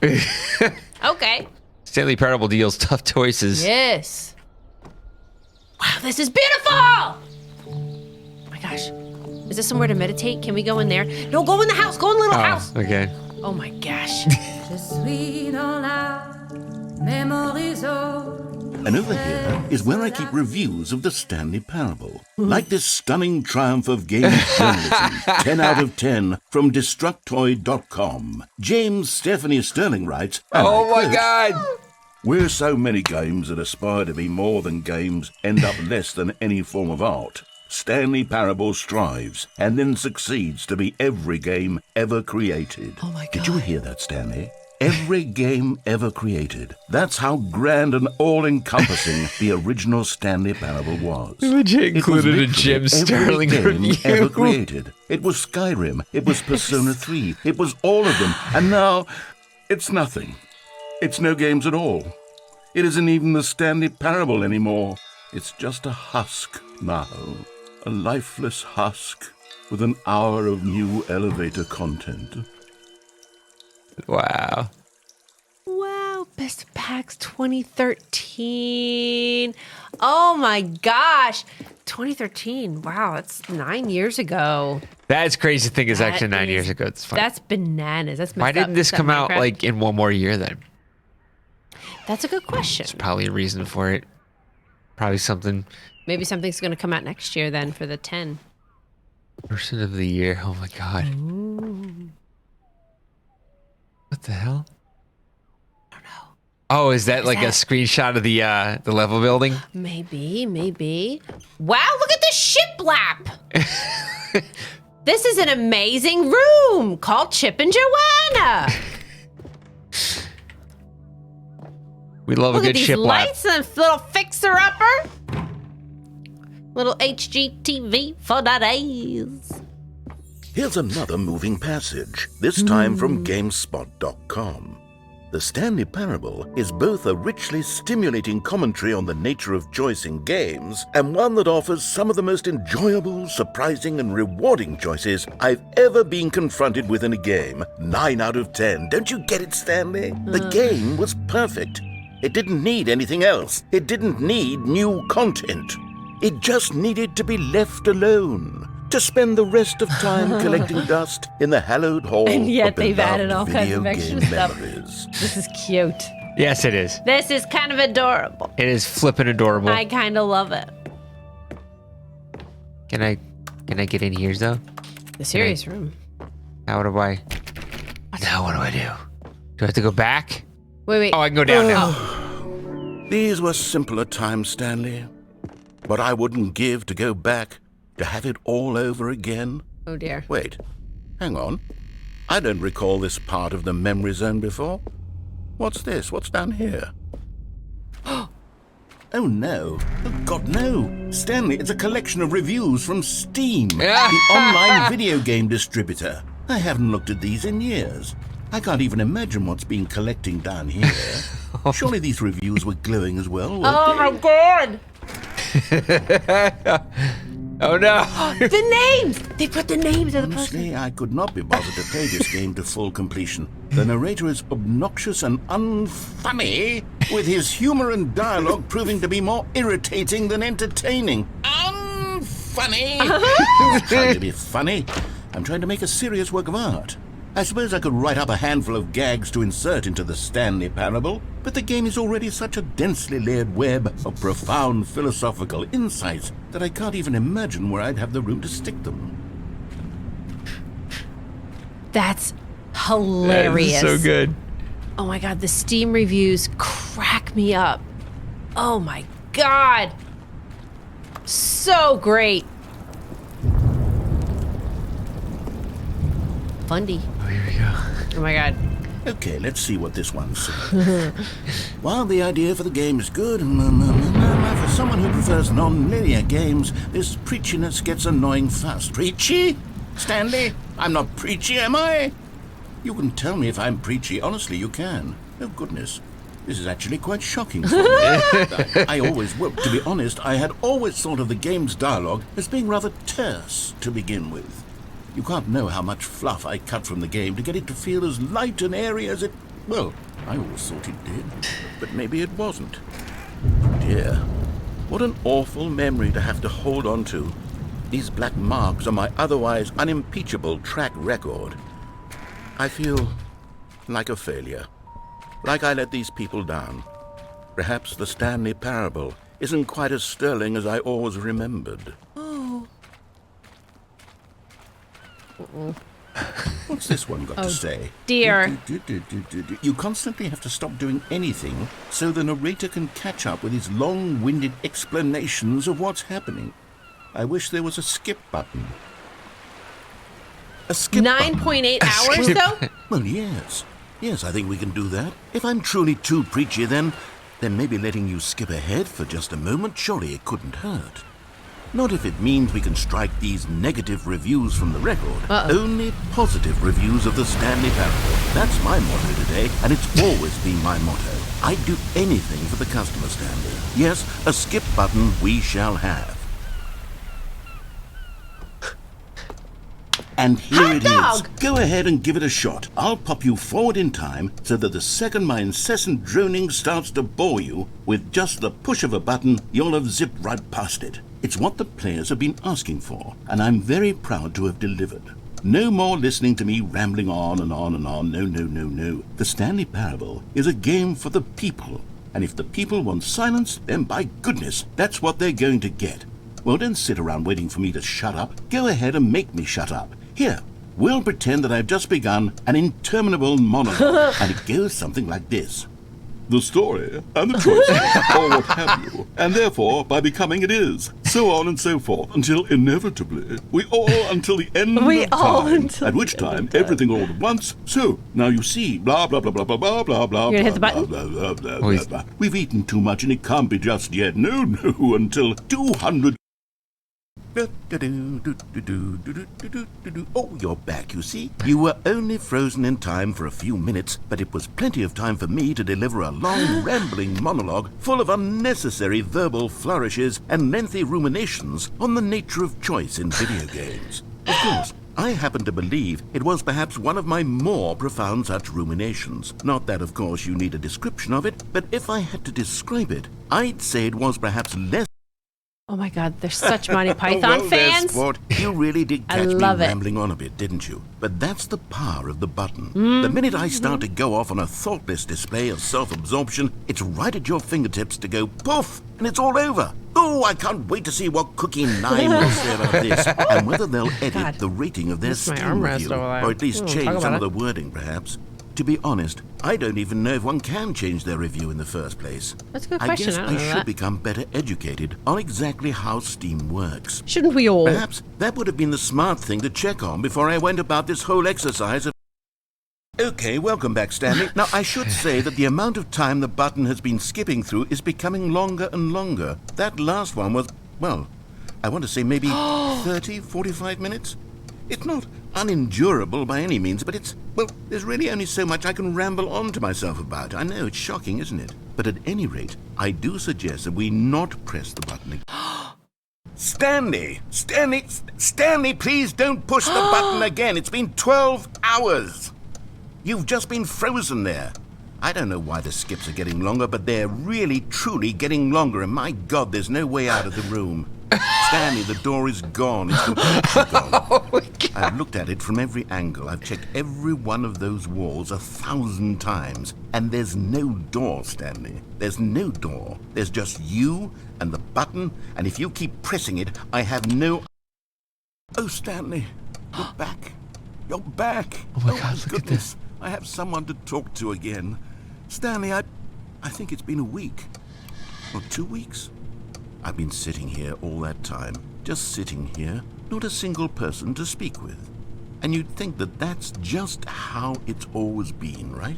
Okay. Stanley Parable deals tough choices. Yes. Wow, this is beautiful. Oh my gosh. Is this somewhere to meditate? Can we go in there? No, go in the house. Go in the little house. Okay. Oh my gosh. And over here is where I keep reviews of the Stanley Parable. Like this stunning triumph of game journalism, 10 out of 10 from Destructoid.com. James Stephanie Sterling writes, and Oh I my quote, god. "Where so many games that aspire to be more than games end up less than any form of art, Stanley Parable strives and then succeeds to be every game ever created." Oh my Did you hear that, Stanley? Every game ever created. That's how grand and all-encompassing the original Stanley Parable was. Which It was included a literally Jim Sterling every game review. ever created. It was Skyrim. It was Persona 3. It was all of them. And now, it's nothing. It's no games at all. It isn't even the Stanley Parable anymore. It's just a husk now. A lifeless husk with an hour of new elevator content. Wow. Wow, Best of PAX 2013. Oh my gosh. 2013. Wow, that's 9 years ago. That's crazy to think it's That actually 9 is- years ago. It's fine. That's bananas. That's messed Why up. didn't this Is that come out Minecraft? like in one more year then? That's a good question. There's probably a reason for it. Probably something. Maybe something's going to come out next year then for the 10. Person of the year. Oh my god. What the hell? I don't know. Oh, is that like a that- screenshot of the level building? Maybe. Wow, look at this shiplap. This is an amazing room called Chip and Joanna. We love Look a at good these ship lap. lights and little fixer-upper. Little HGTV for the days. Here's another moving passage, this time from GameSpot.com. The Stanley Parable is both a richly stimulating commentary on the nature of choice in games and one that offers some of the most enjoyable, surprising, and rewarding choices I've ever been confronted with in a game. 9 out of 10. Don't you get it, Stanley? The game was perfect. It didn't need anything else. It didn't need new content. It just needed to be left alone. To spend the rest of time collecting dust in the hallowed hall And yet of they've added beloved all kinds video of extra game stuff. memories. This is cute. Yes, it is. This is kind of adorable. It is flippin' adorable. I kind of love it. Can I get in here though? The serious room. Now what do I? Now what do I do? Do I have to go back? Wait. Oh, I can go down now. These were simpler times, Stanley. But I wouldn't give to go back, to have it all over again. Oh dear. Wait, hang on. I don't recall this part of the memory zone before. What's this? What's down here? Oh no. Oh God, no. Stanley, it's a collection of reviews from Steam, the online video game distributor. I haven't looked at these in years. I can't even imagine what's been collecting down here. Surely these reviews were glowing as well, weren't Oh they? my god. Oh no! The names! They put the names of the person. Honestly, I could not be bothered to play this game to full completion. The narrator is obnoxious and unfunny, with his humor and dialogue proving to be more irritating than entertaining. Unfunny! I'm trying to be funny. I'm trying to make a serious work of art. I suppose I could write up a handful of gags to insert into the Stanley Parable, but the game is already such a densely layered web of profound philosophical insights that I can't even imagine where I'd have the room to stick them. That's hilarious. That is so good. Oh my god, the Steam reviews crack me up. Oh my god. So great. Fundy. Oh, here we go. Oh my god. Okay, let's see what this one says. While the idea for the game is good, for someone who prefers non-linear games, this preachiness gets annoying fast. Preachy? Stanley? I'm not preachy, am I? You can tell me if I'm preachy. Honestly, you can. Oh, goodness. This is actually quite shocking for me. Well, to be honest, I had always thought of the game's dialogue as being rather terse to begin with. You can't know how much fluff I cut from the game to get it to feel as light and airy as it... Well, I always thought it did, but maybe it wasn't. Dear, what an awful memory to have to hold on to. These black marks on my otherwise unimpeachable track record. I feel like a failure. Like I let these people down. Perhaps the Stanley Parable isn't quite as sterling as I always remembered. What's this one got to say? Dear. You constantly have to stop doing anything so the narrator can catch up with his long-winded explanations of what's happening. I wish there was a skip button. A skip button. 9.8 hours, though? Well, yes. Yes, I think we can do that. If I'm truly too preachy, then maybe letting you skip ahead for just a moment, surely it couldn't hurt. Not if it means we can strike these negative reviews from the record. Only positive reviews of the Stanley Parable. That's my motto today, and it's always been my motto. I'd do anything for the customer, Stanley. Yes, a skip button we shall have. And here it is. Go ahead and give it a shot. I'll pop you forward in time so that the second my incessant droning starts to bore you, with just the push of a button, you'll have zipped right past it. It's what the players have been asking for, and I'm very proud to have delivered. No more listening to me rambling on and on and on. No. The Stanley Parable is a game for the people, and if the people want silence, then by goodness, that's what they're going to get. Well, don't sit around waiting for me to shut up. Go ahead and make me shut up. Here, we'll pretend that I've just begun an interminable monologue, and it goes something like this. The story, and the choices, or what have you, and therefore, by becoming it is, so on and so forth, until inevitably, until the end of time, at which time, everything all at once, so, now you see, blah, blah, blah, blah, blah, blah, blah, blah, You're gonna hit the button? blah, blah, blah, blah, blah. We've eaten too much and it can't be just yet, no, until 200... Oh, you're back, you see. You were only frozen in time for a few minutes, but it was plenty of time for me to deliver a long, rambling monologue full of unnecessary verbal flourishes and lengthy ruminations on the nature of choice in video games. Of course, I happen to believe it was perhaps one of my more profound such ruminations. Not that, of course, you need a description of it, but if I had to describe it, I'd say it was perhaps less... Oh my god, they're such Monty Python well, fans. Sport. You really did I catch me love it. rambling on a bit, didn't you? But that's the power of the button. The minute I start to go off on a thoughtless display of self-absorption, it's right at your fingertips to go poof, and it's all over. Oh, I can't wait to see what Cookie 9 will say about this, and whether they'll edit the rating of their Miss my Steam armrest review, over there. or at least Talk change about some of it. the wording, perhaps. To be honest, I don't even know if one can change their review in the first place. That's a good I question. guess I I don't know should that. become better educated on exactly how Steam works. Shouldn't we all? Perhaps that would have been the smart thing to check on before I went about this whole exercise of... Okay, welcome back, Stanley. Now, I should say that the amount of time the button has been skipping through is becoming longer and longer. That last one was, well, I want to say maybe 30, 45 minutes? It's not unendurable by any means, but it's, well, there's really only so much I can ramble on to myself about. I know, it's shocking, isn't it? But at any rate, I do suggest that we not press the button again. Stanley, please don't push the button again. It's been 12 hours. You've just been frozen there. I don't know why the skips are getting longer, but they're really, truly getting longer, and my God, there's no way out of the room. Stanley, the door is gone. It's completely gone. Oh my God. I've looked at it from every angle. I've checked every one of those walls 1,000 times. And there's no door, Stanley. There's no door. There's just you and the button, and if you keep pressing it, I have no... Oh, Stanley, you're back. You're back. Oh my God, look at goodness. I have someone to talk to again. Stanley, I think it's been a week. Or 2 weeks. I've been sitting here all that time. Just sitting here. Not a single person to speak with. And you'd think that that's just how it's always been, right?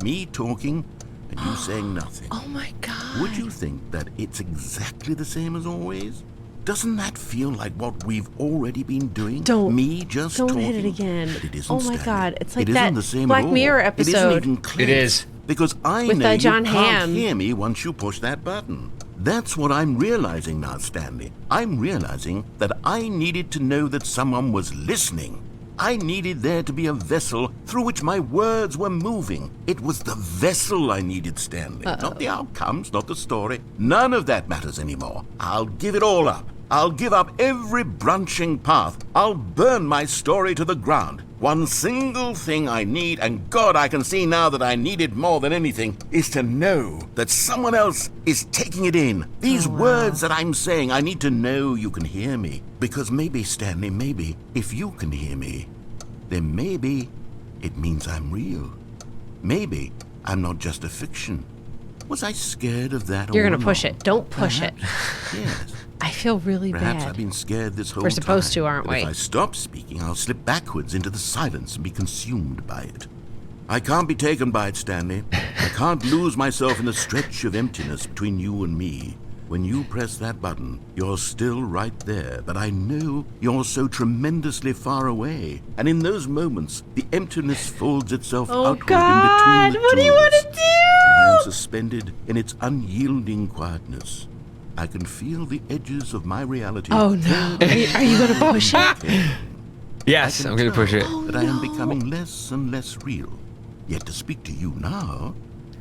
Me talking and you saying nothing. Oh my God. Would you think that it's exactly the same as always? Doesn't that feel like what we've already been doing? Don't- Me just don't talking? hit it again. But it isn't, Oh my Stanley. God, it's like it isn't that the same Black at all. Mirror It episode. isn't even close. It is. Because I With, know John you can't Hamm. hear me once you push that button. That's what I'm realizing now, Stanley. I'm realizing that I needed to know that someone was listening. I needed there to be a vessel through which my words were moving. It was the vessel I needed, Stanley. Not the outcomes, not the story. None of that matters anymore. I'll give it all up. I'll give up every branching path. I'll burn my story to the ground. One single thing I need, and God, I can see now that I need it more than anything, is to know that someone else is taking it in. These words that I'm saying, I need to know you can hear me. Because maybe, Stanley, maybe, if you can hear me, then maybe it means I'm real. Maybe I'm not just a fiction. Was I scared of that You're all going to push along? it. Don't push it. Perhaps, yes. I feel really Perhaps bad. I've been scared this whole We're supposed time. to, aren't But we? If I stop speaking, I'll slip backwards into the silence and be consumed by it. I can't be taken by it, Stanley. I can't lose myself in the stretch of emptiness between you and me. When you press that button, you're still right there, but I know you're so tremendously far away. And in those moments, the emptiness folds itself outward in God, between the what do two you of want us. to do? And I am suspended in its unyielding quietness. I can feel the edges of my reality. Oh no. Are you going to push it? Yes, I'm going to push it. That I am becoming less and less real. Yet to speak to you now,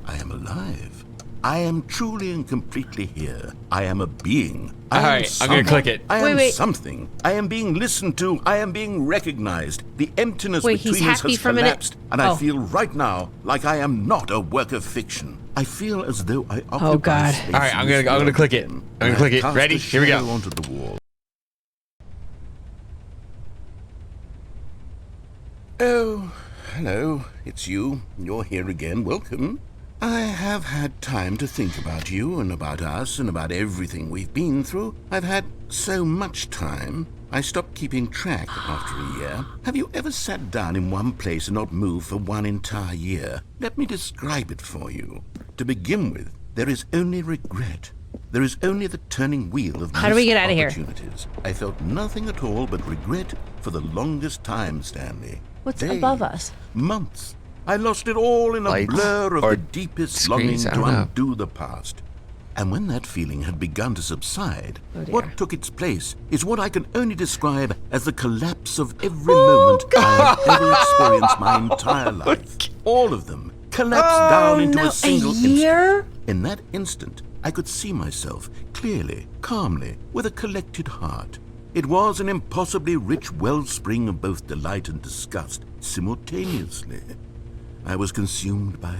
I am alive. I am truly and completely here. I am a being. I am All right, I'm going to someone. click it. I am Wait. something. I am being listened to. I am being recognized. The emptiness Wait, he's between us happy has for a minute. collapsed, and I Oh. feel right now like I am not a work of fiction. I feel as though I occupy Oh, God. space All right, in I'm this gonna world click it. again, I'm and gonna I click it. cast Ready? a Here we go. shadow onto the wall. Oh, hello. It's you. You're here again. Welcome. I have had time to think about you and about us and about everything we've been through. I've had so much time. I stopped keeping track after a year. Have you ever sat down in one place and not moved for one entire year? Let me describe it for you. To begin with, there is only regret. There is only the turning wheel of How do we get missed out of here? opportunities. I felt nothing at all but regret for the longest time, Stanley. What's Days, above us? Months. I lost it all in a Lights blur of or the deepest screens, longing I to don't know. undo the past. And when that feeling had begun to subside, Oh, dear. what took its place is what I can only describe as the collapse of every moment I have ever experienced my entire life. All of them collapsed down into a single year? instant. In that instant, I could see myself clearly, calmly, with a collected heart. It was an impossibly rich wellspring of both delight and disgust simultaneously. I was consumed by it.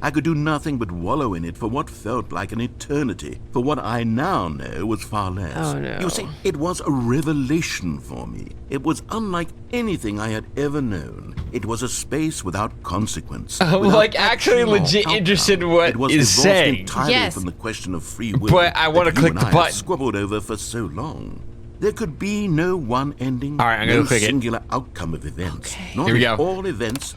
I could do nothing but wallow in it for what felt like an eternity, for what I now know was far less. Oh, no. You see, it was a revelation for me. It was unlike anything I had ever known. It was a space without consequence. I'm, without like, actually action or legit outcome. interested in what it was is divorced saying. entirely Yes. from the question of free will. But I wanna that you click and the I have button. squabbled over for so long. There could be no one ending, All right, I'm gonna no click it. singular outcome of events. Okay. Not Here we if go. all events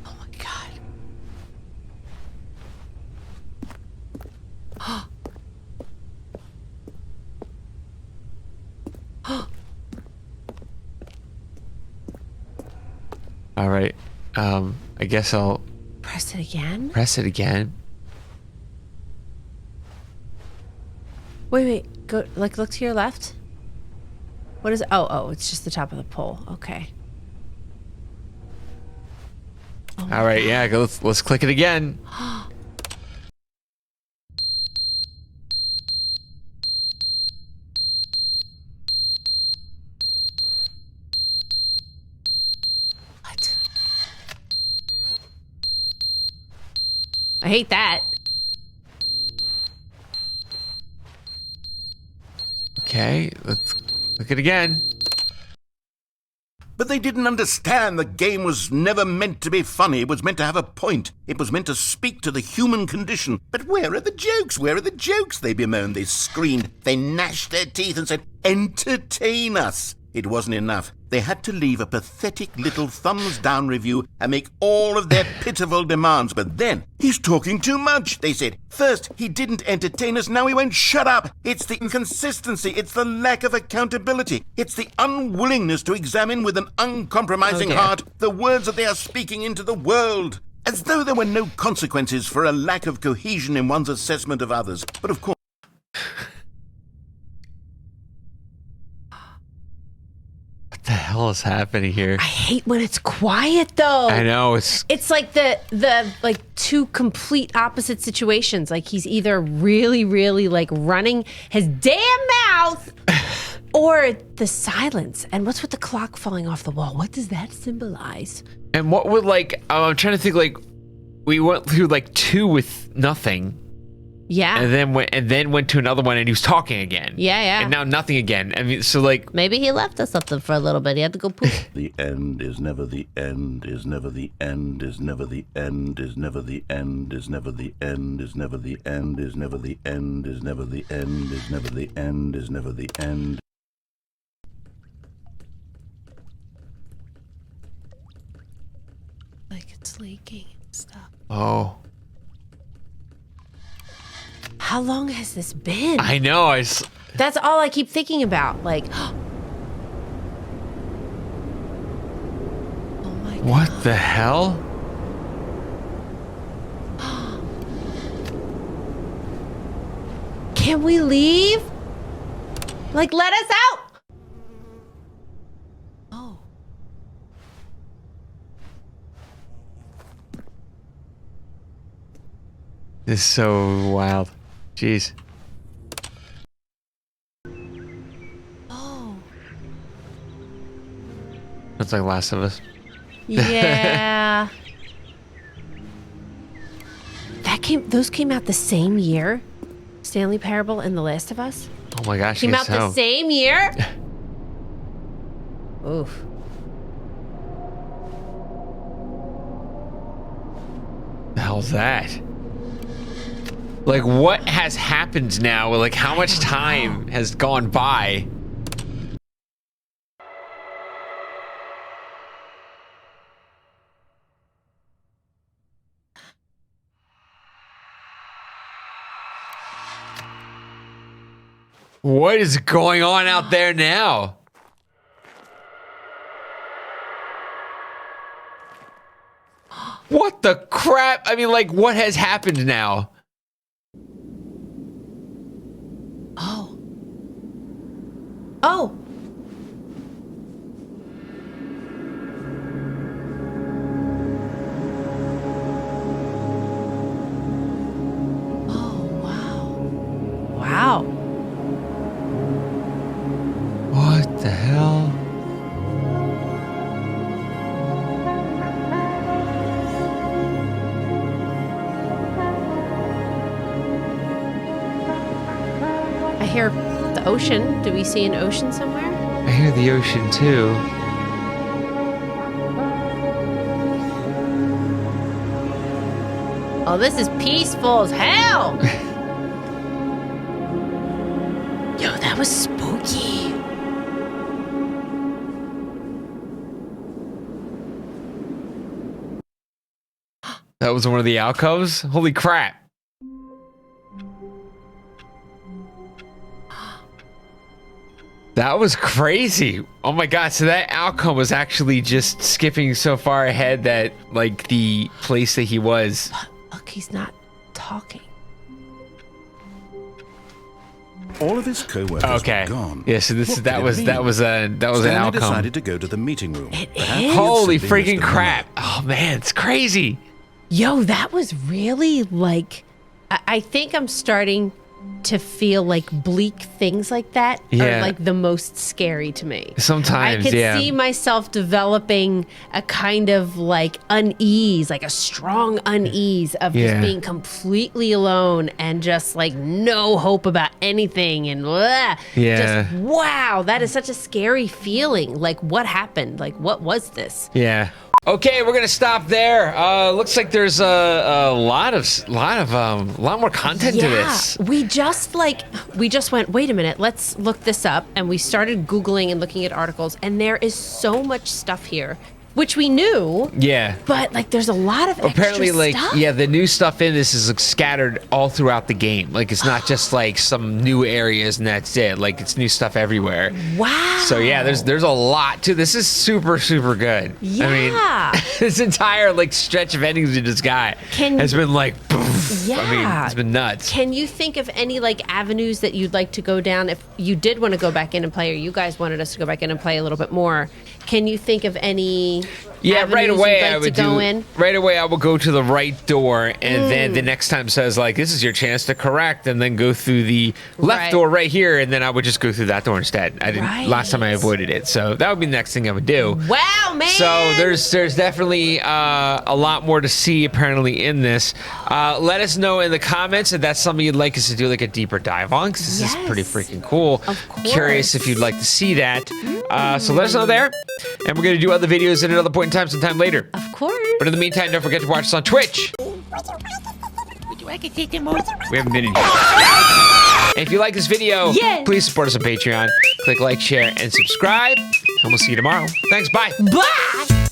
Oh my God. All right. I guess I'll Press it again? press it again. Wait. Go, like, look to your left. What is it? Oh, it's just the top of the pole. Okay. All right, yeah, let's click it again. What? I hate that. Okay, let's Look at it again. But they didn't understand the game was never meant to be funny. It was meant to have a point. It was meant to speak to the human condition. But where are the jokes? Where are the jokes? They bemoaned, they screamed, they gnashed their teeth and said, entertain us. It wasn't enough. They had to leave a pathetic little thumbs-down review and make all of their pitiful demands. But then, he's talking too much, they said. First, he didn't entertain us, now he won't shut up. It's the inconsistency, it's the lack of accountability. It's the unwillingness to examine with an uncompromising heart the words that they are speaking into the world. As though there were no consequences for a lack of cohesion in one's assessment of others. But of course, What the hell is happening here? I hate when it's quiet though. I know it's like the like two complete opposite situations. Like he's either really like running his damn mouth or the silence. And what's with the clock falling off the wall? What does that symbolize? And what would like I'm trying to think like we went through like 2 with nothing. Yeah. And then went to another one and he was talking again. Yeah. And now nothing again. I mean, so like Maybe he left us something for a little bit. He had to go poop. the end is never the end, is never the end, is never the end, is never the end, is never the end, is never the end, is never the end, is never the end, is never the end, is never the end. Like it's leaking and stuff. oh. How long has this been? I know. That's all I keep thinking about. Like, oh my God. What the hell? Can we leave? Like, let us out. Oh. This is so wild. Jeez. Oh. That's like Last of Us. Yeah. Those came out the same year? Stanley Parable and The Last of Us? Oh my gosh. Came I out guess the so. same year? Oof. The hell's that? Like, what has happened now? Like, how much time has gone by? What is going on out there now? What the crap? I mean, like, what has happened now? Oh. Oh. Oh, wow. Wow. What the hell? I hear the ocean. Do we see an ocean somewhere? I hear the ocean too. Oh, this is peaceful as hell. Yo, that was spooky. That was one of the outcomes? Holy crap. That was crazy. Oh my god, so that outcome was actually just skipping so far ahead that, like, the place that he was. Look, he's not talking. All of his co-workers Okay. were gone. Yeah, so What that could was it that mean? was an Stanley outcome. decided to go to the meeting room. It Perhaps is? he had Holy simply missed freaking the crap. memo. Oh man, it's crazy. Yo, that was really like, I think I'm starting to feel like bleak things like that Yeah. are like the most scary to me. Sometimes, I could yeah. see myself developing a kind of like unease, like a strong unease of Yeah. just being completely alone and just like no hope about anything and Yeah. just wow, that is such a scary feeling. Like what happened? Like what was this? Yeah. Okay, we're gonna stop there. Looks like there's a lot more content to this. We just went, wait a minute, let's look this up. And we started Googling and looking at articles, and there is so much stuff here, which we knew, Yeah. but like there's a lot of Apparently, extra like, stuff. yeah, the new stuff in this is like, scattered all throughout the game. Like, it's not just like some new areas and that's it. Like, it's new stuff everywhere. Wow. So yeah, there's a lot to this. Is super good. Yeah. I mean, this entire like stretch of endings with this guy has been like, poof. I mean, Yeah. it's been nuts. Can you think of any like avenues that you'd like to go down if you did want to go back in and play, or you guys wanted us to go back in and play a little bit more? Can you think of any? Yeah, right avenues away you'd like I would to go do. in? Right away I will go to the right door, and then the next time says like, "This is your chance to correct," and then go through the left Right. door right here, and then I would just go through that door instead. I didn't. Right. Last time I avoided it, so that would be the next thing I would do. Wow, man. So there's definitely a lot more to see apparently in this. Let us know in the comments if that's something you'd like us to do like a deeper dive on, because this is pretty Yes. freaking cool. Of Curious course. if you'd like to see that. So let us know there, and we're gonna do other videos at another point in time, sometime later. Of course. But in the meantime, don't forget to watch us on Twitch. We haven't been in here. And if you like this video, Yes. please support us on Patreon. Click like, share, and subscribe. And we'll see you tomorrow. Thanks. Bye. Bye.